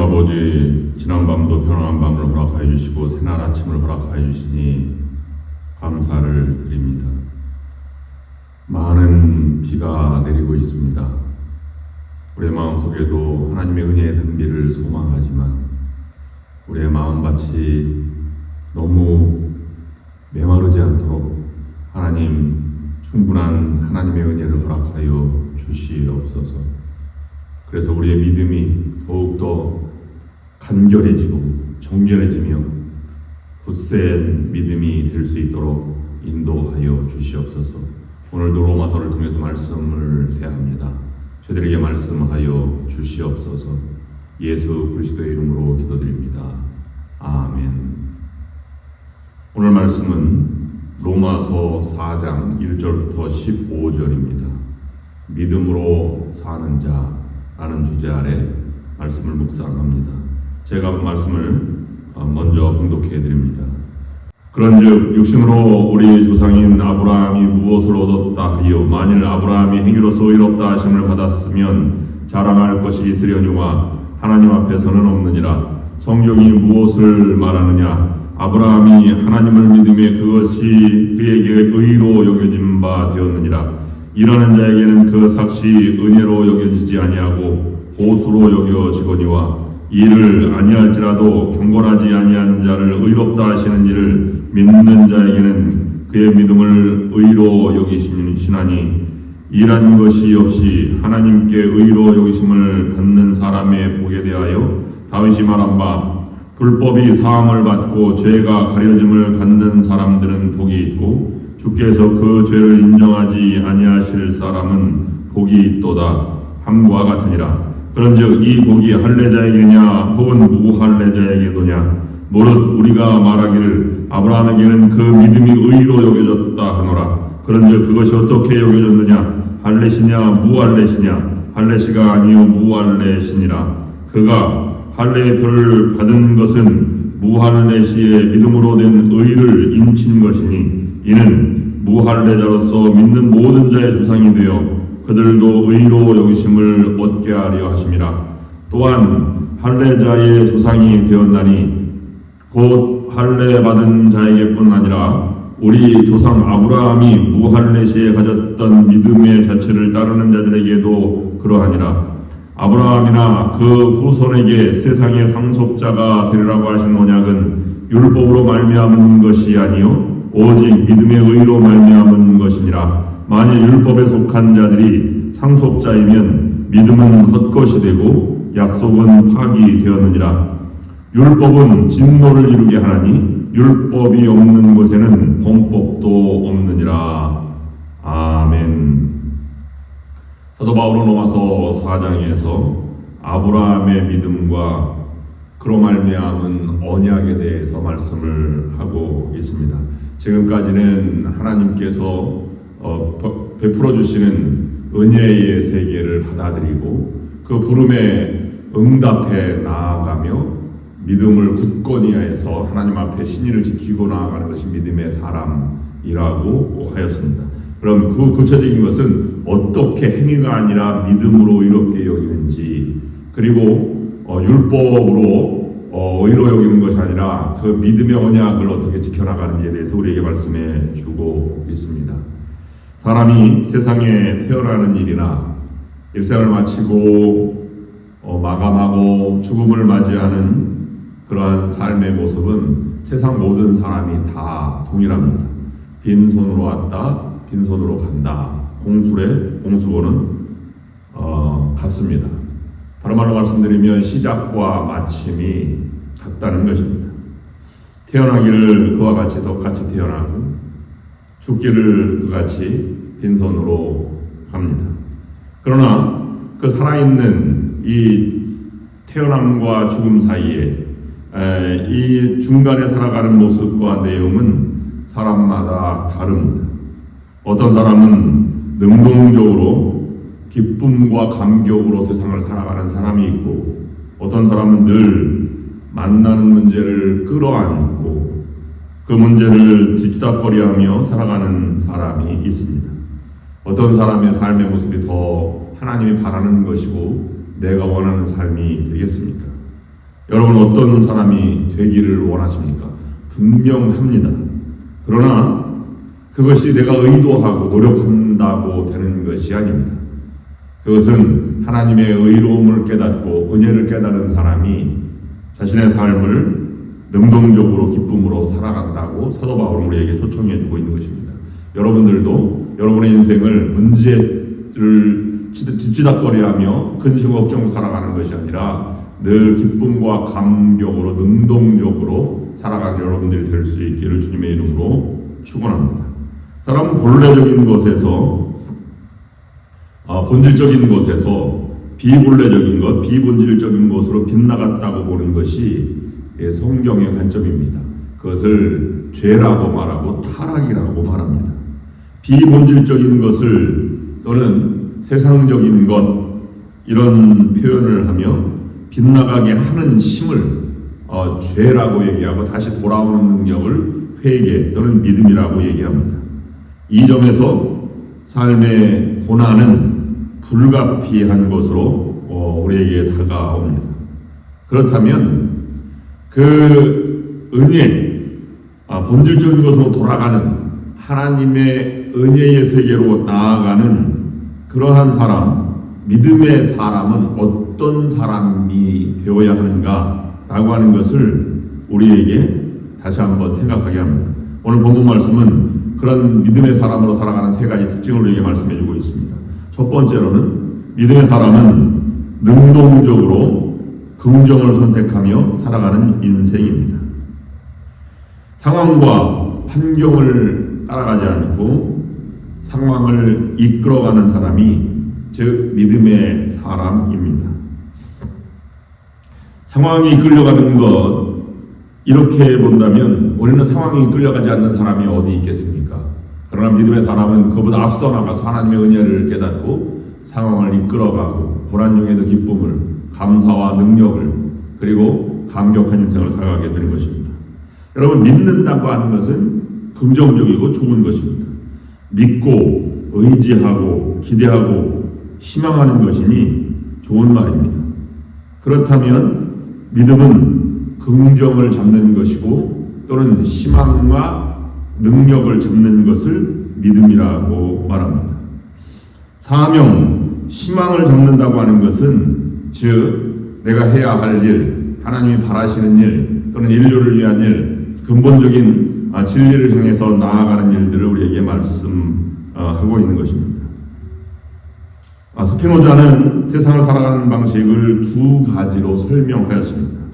아버지, 지난 밤도 평안한 밤을 허락하여 주시고 새날 아침을 허락하여 주시니 감사를 드립니다. 많은 비가 내리고 있습니다. 우리의 마음속에도 하나님의 은혜의 단비를 소망하지만 우리의 마음밭이 너무 메마르지 않도록 하나님 충분한 하나님의 은혜를 허락하여 주시옵소서. 그래서 우리의 믿음이 더욱더 간결해지고 정결해지며 굳센 믿음이 될 수 있도록 인도하여 주시옵소서. 오늘도 로마서를 통해서 말씀을 대합니다. 저들에게 말씀하여 주시옵소서. 예수 그리스도의 이름으로 기도드립니다. 아멘. 오늘 말씀은 로마서 4장 1절부터 15절입니다. 믿음으로 사는 자라는 주제 아래 말씀을 묵상합니다. 제가 말씀을 먼저 봉독해 드립니다. 그런즉 육신으로 우리 조상인 아브라함이 무엇을 얻었다 하리요? 만일 아브라함이 행위로서 의롭다 하심을 받았으면 자랑할 것이 있으려니와 하나님 앞에서는 없느니라. 성경이 무엇을 말하느냐? 아브라함이 하나님을 믿음에 그것이 그에게 의로 여겨진 바 되었느니라. 이러는 자에게는 그 삭시 은혜로 여겨지지 아니하고 보수로 여겨지거니와 이를 아니할지라도 경건하지 아니한 자를 의롭다 하시는 이를 믿는 자에게는 그의 믿음을 의로 여기시나니 일한 것이 없이 하나님께 의로 여기심을 받는 사람의 복에 대하여 다윗이 말한 바 불법이 사함을 받고 죄가 가려짐을 받는 사람들은 복이 있고 주께서 그 죄를 인정하지 아니하실 사람은 복이 있도다 함과 같으니라. 그런즉 이 복이 할례자에게냐 혹은 무할례자에게도냐? 무릇 우리가 말하기를 아브라함에게는 그 믿음이 의로 여겨졌다 하노라. 그런즉 그것이 어떻게 여겨졌느냐? 할례시냐 무할례시냐? 할례시가 아니요 무할례시니라. 그가 할례의 표를 받은 것은 무할례시의 믿음으로 된 의를 인친 것이니 이는 무할례자로서 믿는 모든 자의 조상이 되어 그들도 의로 여기심을 얻게 하려 하심이라. 또한 할례자의 조상이 되었나니 곧 할례 받은 자에게뿐 아니라 우리 조상 아브라함이 무할례시에 가졌던 믿음의 자체를 따르는 자들에게도 그러하니라. 아브라함이나 그 후손에게 세상의 상속자가 되리라고 하신 언약은 율법으로 말미암은 것이 아니요 오직 믿음의 의로 말미암은 것이니라. 만일 율법에 속한 자들이 상속자이면 믿음은 헛것이 되고 약속은 파기되었느니라. 율법은 진노를 이루게 하나니 율법이 없는 곳에는 범법도 없느니라. 아멘. 사도 바울은 로마서 4장에서 아브라함의 믿음과 그로 말미암은 언약에 대해서 말씀을 하고 있습니다. 지금까지는 하나님께서 베풀어 주시는 은혜의 세계를 받아들이고 그 부름에 응답해 나아가며 믿음을 굳건히 해서 하나님 앞에 신의를 지키고 나아가는 것이 믿음의 사람이라고 하였습니다. 그럼 그 구체적인 것은 어떻게 행위가 아니라 믿음으로 의롭게 여기는지, 그리고 율법으로 의로 여기는 것이 아니라 그 믿음의 언약을 어떻게 지켜나가는지에 대해서 우리에게 말씀해 주고 있습니다. 사람이 세상에 태어나는 일이나 일생을 마치고 마감하고 죽음을 맞이하는 그러한 삶의 모습은 세상 모든 사람이 다 동일합니다. 빈손으로 왔다, 빈손으로 간다. 공술의 공수고는 같습니다. 다른 말로 말씀드리면 시작과 마침이 같다는 것입니다. 태어나기를 그와 같이 똑같이 태어나고 죽기를 그같이 빈손으로 갑니다. 그러나 그 살아있는 이 태어남과 죽음 사이에 이 중간에 살아가는 모습과 내용은 사람마다 다릅니다. 어떤 사람은 능동적으로 기쁨과 감격으로 세상을 살아가는 사람이 있고, 어떤 사람은 늘 만나는 문제를 끌어안고 그 문제를 뒤치다꺼리하며 살아가는 사람이 있습니다. 어떤 사람의 삶의 모습이 더 하나님이 바라는 것이고 내가 원하는 삶이 되겠습니까? 여러분 어떤 사람이 되기를 원하십니까? 분명합니다. 그러나 그것이 내가 의도하고 노력한다고 되는 것이 아닙니다. 그것은 하나님의 의로움을 깨닫고 은혜를 깨달은 사람이 자신의 삶을 능동적으로 기쁨으로 살아간다고 사도 바울은 우리에게 초청해 주고 있는 것입니다. 여러분들도 여러분의 인생을 문제를 뒤치다꺼리하며 근심 걱정 살아가는 것이 아니라 늘 기쁨과 감격으로 능동적으로 살아가는 여러분들이 될 수 있기를 주님의 이름으로 축원합니다. 사람은 본래적인 것에서 본질적인 것에서 비본래적인 것, 비본질적인 것으로 빗나갔다고 보는 것이 성경의 관점입니다. 그것을 죄라고 말하고 타락이라고 말합니다. 비본질적인 것을 또는 세상적인 것 이런 표현을 하며 빗나가게 하는 힘을 죄라고 얘기하고 다시 돌아오는 능력을 회개 또는 믿음이라고 얘기합니다. 이 점에서 삶의 고난은 불가피한 것으로 우리에게 다가옵니다. 그렇다면 그 은혜, 본질적인 것으로 돌아가는 하나님의 은혜의 세계로 나아가는 그러한 사람, 믿음의 사람은 어떤 사람이 되어야 하는가라고 하는 것을 우리에게 다시 한번 생각하게 합니다. 오늘 본문 말씀은 그런 믿음의 사람으로 살아가는 세 가지 특징을 우리에게 말씀해 주고 있습니다. 첫 번째로는 믿음의 사람은 능동적으로 긍정을 선택하며 살아가는 인생입니다. 상황과 환경을 따라가지 않고 상황을 이끌어가는 사람이 즉 믿음의 사람입니다. 상황이 이끌려가는 것 이렇게 본다면 우리는 상황이 이끌려가지 않는 사람이 어디 있겠습니까? 그러나 믿음의 사람은 그보다 앞서 나가서 하나님의 은혜를 깨닫고 상황을 이끌어가고 고난 중에도 기쁨을, 감사와 능력을 그리고 감격한 인생을 살아가게 되는 것입니다. 여러분 믿는다고 하는 것은 긍정적이고 좋은 것입니다. 믿고 의지하고 기대하고 희망하는 것이니 좋은 말입니다. 그렇다면 믿음은 긍정을 잡는 것이고 또는 희망과 능력을 잡는 것을 믿음이라고 말합니다. 사명, 희망을 잡는다고 하는 것은 즉 내가 해야 할 일, 하나님이 바라시는 일 또는 인류를 위한 일, 근본적인 진리를 향해서 나아가는 일들을 우리에게 말씀하고 있는 것입니다. 스피노자는 세상을 살아가는 방식을 두 가지로 설명하였습니다.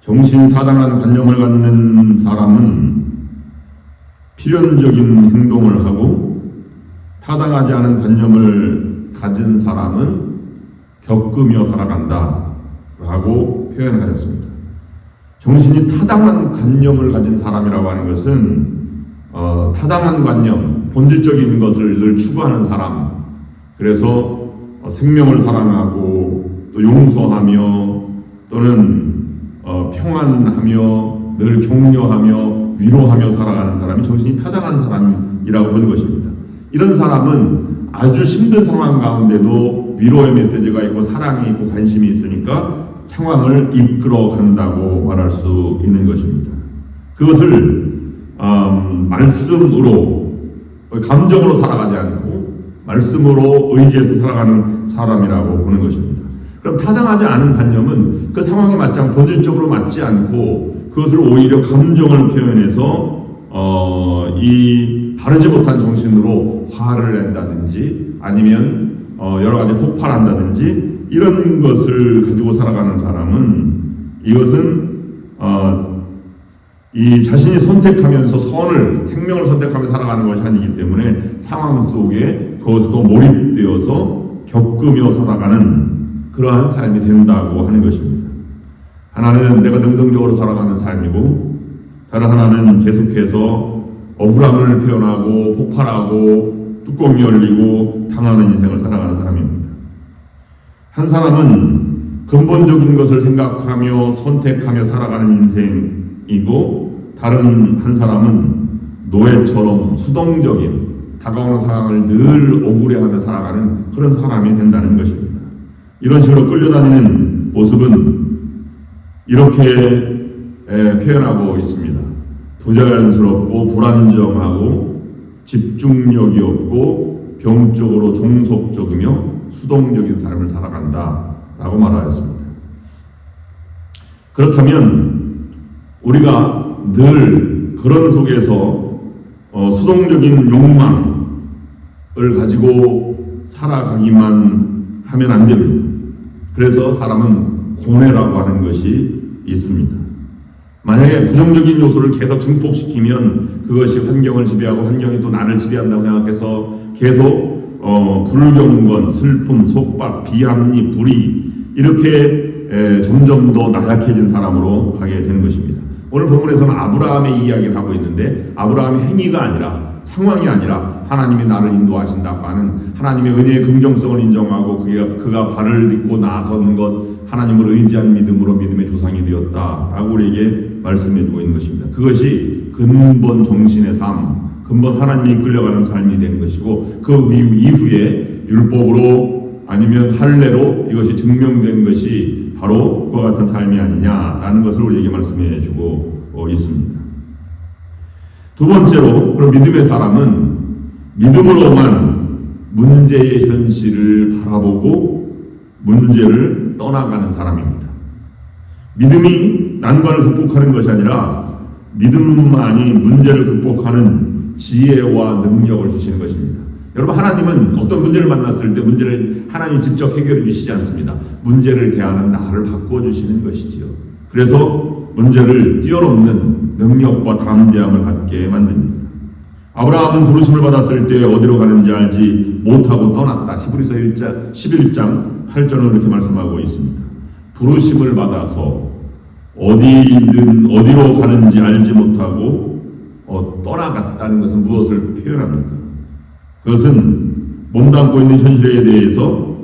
정신타당한 관념을 갖는 사람은 필연적인 행동을 하고 타당하지 않은 관념을 가진 사람은 겪으며 살아간다 라고 표현하였습니다. 정신이 타당한 관념을 가진 사람이라고 하는 것은 타당한 관념, 본질적인 것을 늘 추구하는 사람, 그래서 생명을 사랑하고 또 용서하며 또는 평안하며 늘 격려하며 위로하며 살아가는 사람이 정신이 타당한 사람이라고 보는 것입니다. 이런 사람은 아주 힘든 상황 가운데도 위로의 메시지가 있고 사랑이 있고 관심이 있으니까 상황을 이끌어 간다고 말할 수 있는 것입니다. 그것을 말씀으로 감정으로 살아가지 않고 말씀으로 의지해서 살아가는 사람이라고 보는 것입니다. 그럼 타당하지 않은 관념은 그 상황에 맞지 않고 본질적으로 맞지 않고 그것을 오히려 감정을 표현해서 이 바르지 못한 정신으로 화를 낸다든지 아니면 여러 가지 폭발한다든지 이런 것을 가지고 살아가는 사람은 이것은 이 자신이 선택하면서 생명을 선택하며 살아가는 것이 아니기 때문에 상황 속에 그것도 몰입되어서 겪으며 살아가는 그러한 삶이 된다고 하는 것입니다. 하나는 내가 능동적으로 살아가는 삶이고 다른 하나는 계속해서 억울함을 표현하고 폭발하고 뚜껑이 열리고 당하는 인생을 살아가는 사람입니다. 한 사람은 근본적인 것을 생각하며 선택하며 살아가는 인생이고 다른 한 사람은 노예처럼 수동적인 다가오는 상황을 늘 억울해하며 살아가는 그런 사람이 된다는 것입니다. 이런 식으로 끌려다니는 모습은 이렇게 표현하고 있습니다. 부자연스럽고 불안정하고 집중력이 없고 병적으로 종속적이며 수동적인 삶을 살아간다 라고 말하였습니다. 그렇다면 우리가 늘 그런 속에서 수동적인 욕망을 가지고 살아가기만 하면 안 됩니다. 그래서 사람은 고뇌라고 하는 것이 있습니다. 만약에 부정적인 요소를 계속 증폭시키면 그것이 환경을 지배하고 환경이 또 나를 지배한다고 생각해서 계속 불경건, 슬픔, 속박, 비합리, 불의 이렇게 점점 더 나약해진 사람으로 가게 되는 것입니다. 오늘 본문에서는 아브라함의 이야기를 하고 있는데 아브라함의 행위가 아니라 상황이 아니라 하나님이 나를 인도하신다고 하는 하나님의 은혜의 긍정성을 인정하고 그가 발을 딛고 나선 것 하나님을 의지한 믿음으로 믿음의 조상이 되었다라고 우리에게 말씀해주고 있는 것입니다. 그것이 근본 정신의 삶, 근본 하나님이 이끌려가는 삶이 되는 것이고 그 이후에 율법으로 아니면 할례로 이것이 증명된 것이 바로 그와 같은 삶이 아니냐라는 것을 우리에게 말씀해주고 있습니다. 두 번째로 그럼 믿음의 사람은 믿음으로만 문제의 현실을 바라보고 문제를 떠나가는 사람입니다. 믿음이 난관을 극복하는 것이 아니라 믿음만이 문제를 극복하는 지혜와 능력을 주시는 것입니다. 여러분, 하나님은 어떤 문제를 만났을 때 문제를 하나님이 직접 해결해 주시지 않습니다. 문제를 대하는 나를 바꿔주시는 것이지요. 그래서 문제를 뛰어넘는 능력과 담대함을 갖게 만듭니다. 아브라함은 부르심을 받았을 때 어디로 가는지 알지 못하고 떠났다. 히브리서 11장 8절은 이렇게 말씀하고 있습니다. 부르심을 받아서 어디로 가는지 알지 못하고 떠나갔다는 것은 무엇을 표현합니까? 그것은 몸담고 있는 현실에 대해서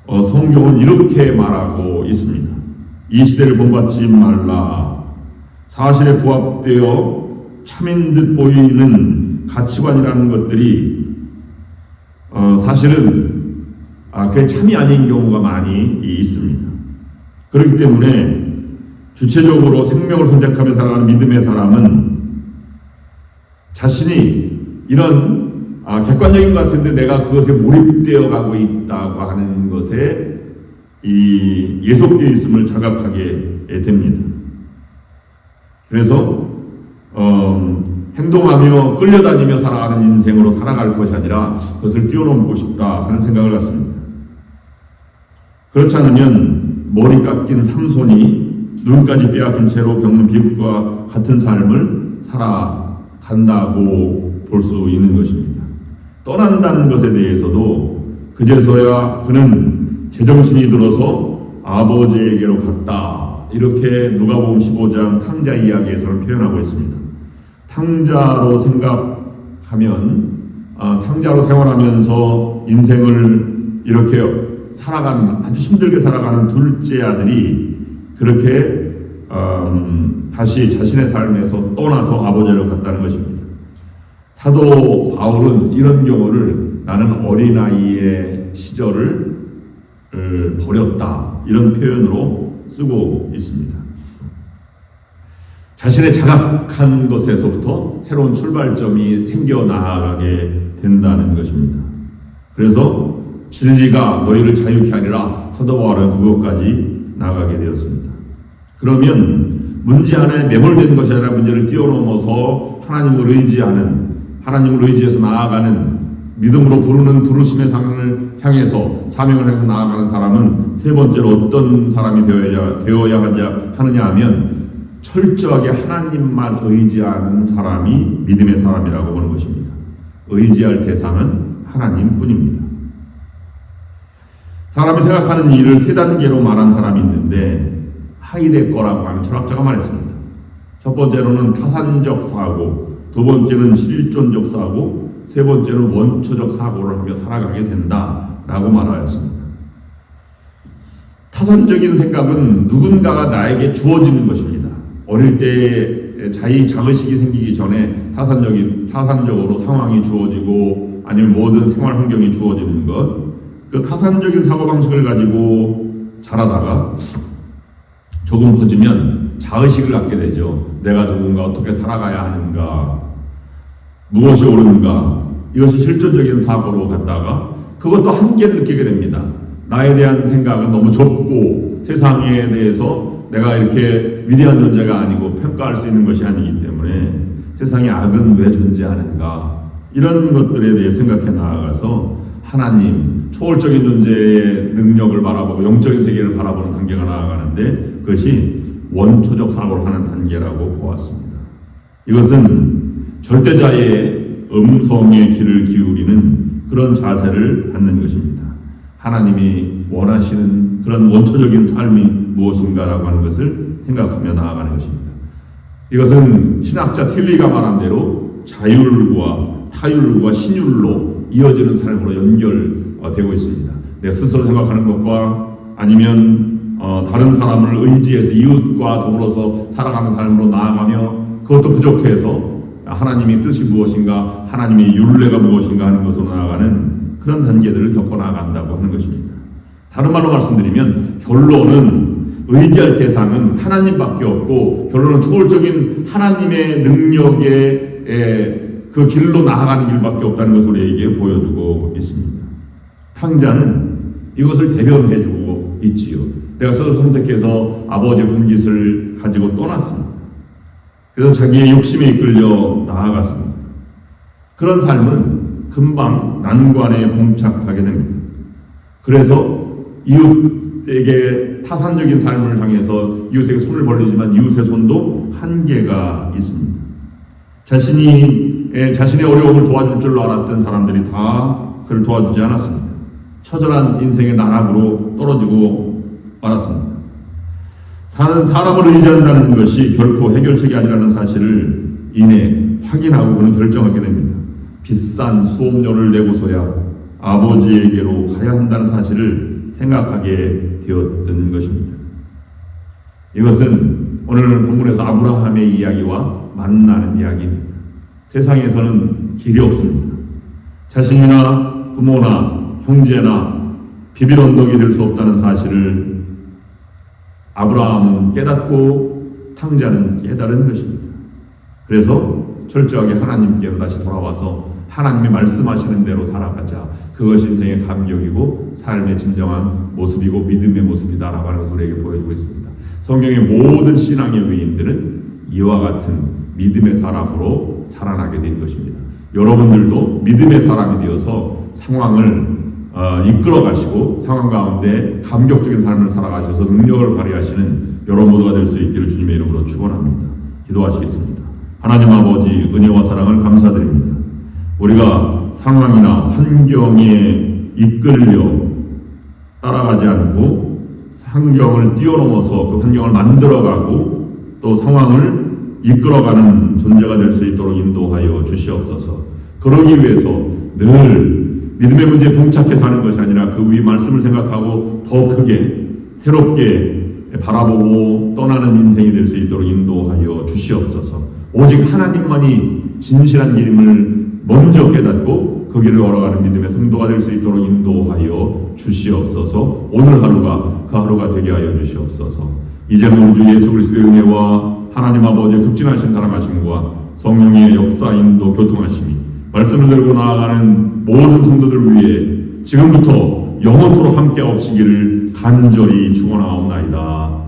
성경은 이렇게 말하고 있습니다. 이 시대를 본받지 말라. 사실에 부합되어 참인 듯 보이는 가치관이라는 것들이 사실은 그게 참이 아닌 경우가 많이 있습니다. 그렇기 때문에 주체적으로 생명을 선택하며 살아가는 믿음의 사람은 자신이 이런 객관적인 것 같은데 내가 그것에 몰입되어 가고 있다고 하는 것에 이 예속되어 있음을 자각하게 됩니다. 그래서 행동하며 끌려다니며 살아가는 인생으로 살아갈 것이 아니라 그것을 뛰어넘고 싶다 하는 생각을 갖습니다. 그렇지 않으면 머리 깎인 삼손이 눈까지 빼앗긴 채로 겪는 비극과 같은 삶을 살아간다고 볼 수 있는 것입니다. 떠난다는 것에 대해서도 그제서야 그는 제정신이 들어서 아버지에게로 갔다. 이렇게 누가복음 15장 탕자 이야기에서는 표현하고 있습니다. 탕자로 생각하면 탕자로 생활하면서 인생을 이렇게 살아가는 아주 힘들게 살아가는 둘째 아들이 그렇게 다시 자신의 삶에서 떠나서 아버지로 갔다는 것입니다. 사도 바울은 이런 경우를 나는 어린아이의 시절을 버렸다 이런 표현으로 쓰고 있습니다. 자신의 자각한 것에서부터 새로운 출발점이 생겨나가게 된다는 것입니다. 그래서 진리가 너희를 자유케 하리라 사도 바울은 그것까지 나가게 되었습니다. 그러면 문제 안에 매몰된 것이 아니라 문제를 뛰어넘어서 하나님을 의지해서 나아가는 믿음으로 부르는 부르심의 상을 향해서 사명을 향해서 나아가는 사람은 세 번째로 어떤 사람이 되어야 하느냐 하면 철저하게 하나님만 의지하는 사람이 믿음의 사람이라고 보는 것입니다. 의지할 대상은 하나님뿐입니다. 사람이 생각하는 일을 세 단계로 말한 사람이 있는데 하이데거라고 하는 철학자가 말했습니다. 첫 번째로는 타산적 사고, 두 번째는 실존적 사고, 세 번째는 원초적 사고를 하며 살아가게 된다라고 말하였습니다. 타산적인 생각은 누군가가 나에게 주어지는 것입니다. 어릴 때 자의식이 생기기 전에 타산적으로 상황이 주어지고 아니면 모든 생활 환경이 주어지는 것, 그 타산적인 사고방식을 가지고 자라다가 조금 커지면 자의식을 갖게 되죠. 내가 누군가 어떻게 살아가야 하는가, 무엇이 옳은가, 이것이 실존적인 사고로 갔다가 그것도 한계를 느끼게 됩니다. 나에 대한 생각은 너무 좁고 세상에 대해서 내가 이렇게 위대한 존재가 아니고 평가할 수 있는 것이 아니기 때문에 세상에 악은 왜 존재하는가, 이런 것들에 대해 생각해 나아가서 하나님, 초월적인 존재의 능력을 바라보고 영적인 세계를 바라보는 단계가 나아가는데 그것이 원초적 사고를 하는 단계라고 보았습니다. 이것은 절대자의 음성의 귀를 기울이는 그런 자세를 갖는 것입니다. 하나님이 원하시는 그런 원초적인 삶이 무엇인가라고 하는 것을 생각하며 나아가는 것입니다. 이것은 신학자 틸리가 말한 대로 자율과 타율과 신율로 이어지는 삶으로 연결되고 있습니다. 내가 스스로 생각하는 것과 아니면 다른 사람을 의지해서 이웃과 더불어서 살아가는 삶으로 나아가며 그것도 부족해서 하나님의 뜻이 무엇인가, 하나님의 율례가 무엇인가 하는 것으로 나아가는 그런 단계들을 겪어 나간다고 하는 것입니다. 다른 말로 말씀드리면 결론은 의지할 대상은 하나님밖에 없고 결론은 초월적인 하나님의 능력의 그 길로 나아가는 길밖에 없다는 것을 우리에게 보여주고 있습니다. 탕자는 이것을 대변해주고 있지요. 내가 스스로 선택해서 아버지의 분깃을 가지고 떠났습니다. 그래서 자기의 욕심에 이끌려 나아갔습니다. 그런 삶은 금방 난관에 봉착하게 됩니다. 그래서 이웃에게 타산적인 삶을 향해서 이웃에게 손을 벌리지만 이웃의 손도 한계가 있습니다. 자신의 어려움을 도와줄 줄 알았던 사람들이 다 그를 도와주지 않았습니다. 처절한 인생의 나락으로 떨어지고 말았습니다. 사람을 의지한다는 것이 결코 해결책이 아니라는 사실을 이내 확인하고 그는 결정하게 됩니다. 비싼 수업료를 내고서야 아버지에게로 가야 한다는 사실을 생각하게 되었던 것입니다. 이것은 오늘 본문에서 아브라함의 이야기와 만나는 이야기입니다. 세상에서는 길이 없습니다. 자신이나 부모나 형제나 비빌 언덕이 될 수 없다는 사실을 아브라함은 깨닫고 탕자는 깨달은 것입니다. 그래서 철저하게 하나님께로 다시 돌아와서 하나님이 말씀하시는 대로 살아가자. 그것이 인생의 감격이고 삶의 진정한 모습이고 믿음의 모습이다라고 하는 것을 우리에게 보여주고 있습니다. 성경의 모든 신앙의 위인들은 이와 같은 믿음의 사람으로 자라나게 된 것입니다. 여러분들도 믿음의 사람이 되어서 상황을 이끌어 가시고 상황 가운데 감격적인 삶을 살아가셔서 능력을 발휘하시는 여러분 모두가 될 수 있기를 주님의 이름으로 축원합니다. 기도하시겠습니다. 하나님 아버지 은혜와 사랑을 감사드립니다. 우리가 상황이나 환경에 이끌려 따라가지 않고 환경을 뛰어넘어서 그 환경을 만들어가고 또 상황을 이끌어가는 존재가 될 수 있도록 인도하여 주시옵소서. 그러기 위해서 늘 믿음의 문제에 봉착해 사는 것이 아니라 그 위 말씀을 생각하고 더 크게 새롭게 바라보고 떠나는 인생이 될 수 있도록 인도하여 주시옵소서. 오직 하나님만이 진실한 길임을 먼저 깨닫고 그 길을 걸어가는 믿음의 성도가 될 수 있도록 인도하여 주시옵소서. 오늘 하루가 그 하루가 되게 하여 주시옵소서. 이제는 우리 주 예수 그리스도의 은혜와 하나님 아버지의 극진하신 사랑하심과 성령의 역사 인도 교통하심이 말씀을 들고 나아가는 모든 성도들 위해 지금부터 영원토록 함께 하시기를 간절히 축원하옵나이다.